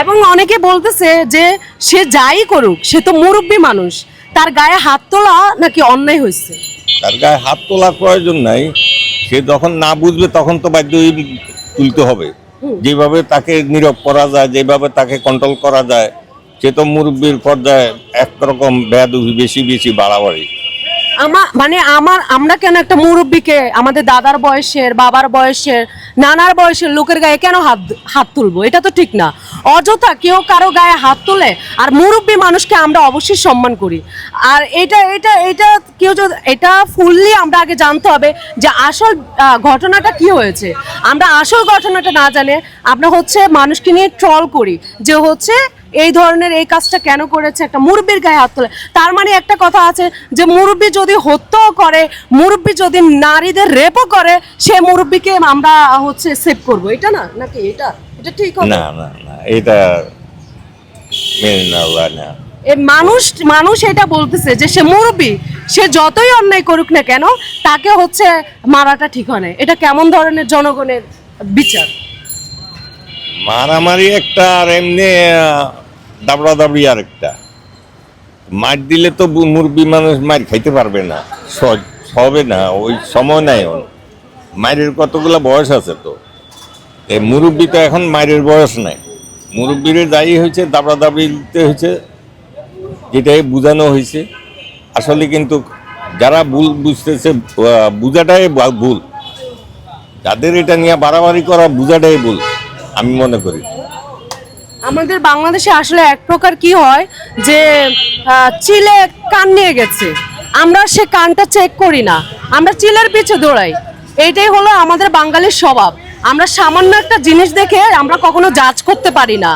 এবং অনেকে বলতেছে যে সে যাই করুক সে তো মুরব্বী মানুষ, তার গায়ে হাত তোলা নাকি অন্যায় হয়েছে। তার গায়ে হাত তোলার প্রয়োজন নাই। সে যখন না বুঝবে তখন তো বাধ্যই তুলতে হবে। যেভাবে তাকে নীরব করা যায়, যেভাবে তাকে কন্ট্রোল করা যায়, সে তো মুরব্বীর পর্যায়ে একরকম বেয়াদবি বেশি বেশি বাড়াবাড়ি। আমরা কেন একটা মুরব্বীকে, আমাদের দাদার বয়সের, বাবার বয়সের, নানার বয়সের লোকের গায়ে কেন হাত তুলবো? এটা তো ঠিক না। অযথা কেউ কারো গায়ে হাত তোলে, আর মুরব্বী মানুষকে আমরা অবশ্যই সম্মান করি। আর এটা এটা এটা কেউ যদি এটা ফুললি আমরা আগে জানতে হবে যে আসল ঘটনাটা কি হয়েছে। আমরা আসল ঘটনাটা না জানে আমরা হচ্ছে মানুষকে নিয়ে ট্রল করি যে হচ্ছে এই ধরনের এই কাজটা কেন করেছে, একটা মুরব্বীর গায়ে হাত তোলে। তার মানে একটা কথা আছে যে মুরব্বী যদি হত্যাও করে, মুরব্বী যদি নারীদের রেপও করে, সে মুরব্বীকে আমরা হচ্ছে সেভ করব, এটা না? নাকি এটা এটা ঠিক হবে? না না না, এটা মেনে নেওয়া যায় না। এই মানুষ এটা বলতেছে যে সে মুরব্বী, সে যতই অন্যায় করুক না কেন তাকে হচ্ছে মারাটা ঠিক হয় না। এটা কেমন ধরনের জনগণের বিচার? মারামারি একটা, আর এমনি দাবড়া দাবড়ি আর একটা। মার দিলে তো মুরব্বী মানুষ মার খাইতে পারবে না, হবে না, ওই সময় নাই। মায়ের কতগুলো বয়স আছে তো, এই মুরব্বী তো এখন মায়ের বয়স নাই। মুরব্বীর যাই হয়েছে দাবড়া দাবড়িতে হয়েছে, যেটাই বোঝানো হয়েছে। আসলে কিন্তু যারা ভুল বুঝতেছে, বোঝাটাই ভুল। যাদের এটা নিয়ে বাড়াবাড়ি করা বোঝাটাই ভুল আমি মনে করি। আমাদের বাংলাদেশে আসলে এক প্রকার কি হয় যে চিলে কান নিয়ে গেছে, আমরা সে কানটা চেক করি না, আমরা চিলের পিছে দৌড়াই। এইটাই হলো আমাদের বাঙালির স্বভাব। আমরা সামান্য একটা জিনিস দেখে আমরা কখনো জাজ করতে পারি না।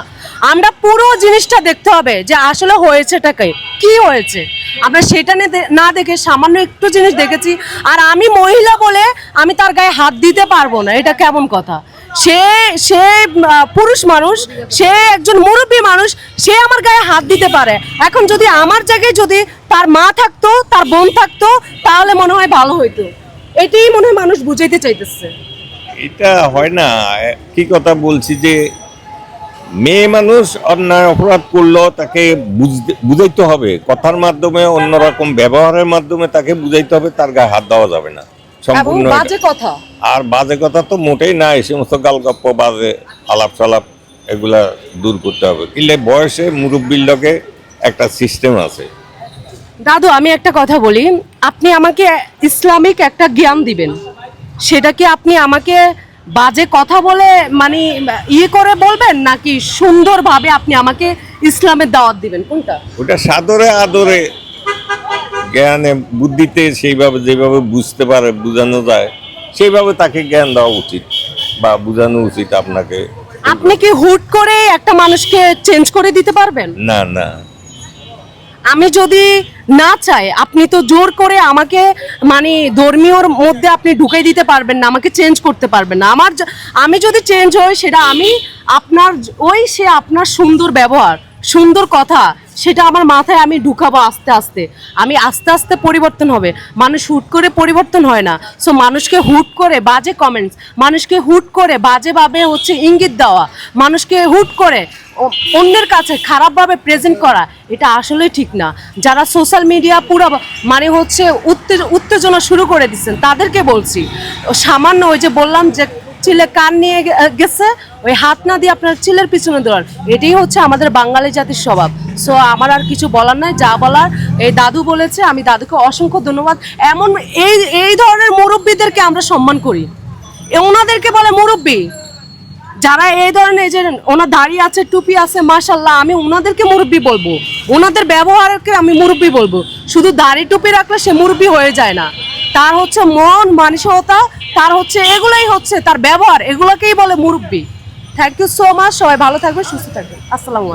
আমরা পুরো জিনিসটা দেখতে হবে যে আসলে হয়েছেটাকে কি হয়েছে। আমরা সেটা না দেখে সামান্য একটু জিনিস দেখেছি, আর আমি মহিলা বলে আমি তার গায়ে হাত দিতে পারবো না, এটা কেমন কথা? সে সে পুরুষ মানুষ, সে একজন মুরব্বী মানুষ, সে আমার গায়ে হাত দিতে পারে। এখন যদি আমার জায়গায় যদি তার মা থাকতো, তার বোন থাকতো, তাহলে মনে হয় ভালো হইতো। এটাই মনে হয় মানুষ বুঝাইতে চাইতেছে। এটা হয় না। কি কথা বলছি যে মেয়ে মানুষ অন্যায় অপরাধ করলো তাকে বুঝাইতে হবে, কথার মাধ্যমে, অন্যরকম ব্যবহারের মাধ্যমে তাকে বুঝাইতে হবে। তার গায়ে হাত দেওয়া যাবে না সম্পূর্ণ। বাজে কথা, আর বাজে কথা তো মোটেই না। এই সমস্ত গালগপ্প, বাজে আলাপ সালাপ, এগুলা দূর করতে হবে। কিন্তু বয়সে মুরব্বির লোকে একটা সিস্টেম আছে। দাদু আমি একটা কথা বলি, আপনি আমাকে ইসলামিক একটা জ্ঞান দিবেন, সেটা কি আপনি আমাকে বাজে কথা বলে মানে ইয়ে করে বলবেন, নাকি সুন্দরভাবে আপনি আমাকে ইসলামের দাওয়াত দিবেন? কোনটা? ওটা সাদরে আদরে, জ্ঞানে বুদ্ধিতে, সেইভাবে যেভাবে বুঝতে পারে, বোঝানো যায় সেইভাবে তাকে জ্ঞান দেওয়া উচিত বা বোঝানো উচিত আপনাকে। আপনি কি হুট করে একটা মানুষকে চেঞ্জ করে দিতে পারবেন? না না, আমি যদি না চাই, আপনি তো জোর করে আমাকে মানে ধর্মীয়র মধ্যে আপনি ঢুকাই দিতে পারবেন না, আমাকে চেঞ্জ করতে পারবেন না। আমি যদি চেঞ্জ হই, সেটা আমি আপনার সে আপনার সুন্দর ব্যবহার, সুন্দর কথা, সেটা আমার মাথায় আমি ঢুকাবো আস্তে আস্তে। আমি আস্তে আস্তে পরিবর্তন হবে। মানুষ হুট করে পরিবর্তন হয় না। সো মানুষকে হুট করে বাজে কমেন্টস, মানুষকে হুট করে বাজেভাবে হচ্ছে ইঙ্গিত দেওয়া, মানুষকে হুট করে অন্যের কাছে খারাপভাবে প্রেজেন্ট করা, এটা আসলেই ঠিক না। যারা সোশ্যাল মিডিয়া পুরো মানে হচ্ছে উত্তেজনা শুরু করে দিচ্ছেন, তাদেরকে বলছি সামান্য ওই যে বললাম যে চিলে কান নিয়ে গেছে, ওই হাত না দিয়ে আপনার চিলের পিছনে দৌড়ান, এটাই হচ্ছে আমাদের বাঙালি জাতির স্বভাব। সো আমার আর কিছু বলার নাই, যা বলার এই দাদু বলেছে। আমি দাদুকে অসংখ্য ধন্যবাদ। এমন এই ধরনের মুরব্বীদেরকে আমরা সম্মান করি, ওনাদেরকে বলে মুরব্বী। যারা এই ধরনের, যে ওনার দাড়ি আছে, টুপি আছে, মাশাল্লাহ, আমি ওনাদেরকে মুরব্বী বলবো, ওনাদের ব্যবহারকে আমি মুরব্বী বলবো। শুধু দাড়ি টুপি রাখলে সে মুরব্বী হয়ে যায় না। তার হচ্ছে মন মানসিকতা, তার হচ্ছে এগুলাই হচ্ছে তার ব্যবহার, এগুলোকেই বলে মুরব্বী। Thank you so much. সবাই ভালো থাকবে, সুস্থ থাকবে। আসসালামু আলাইকুম।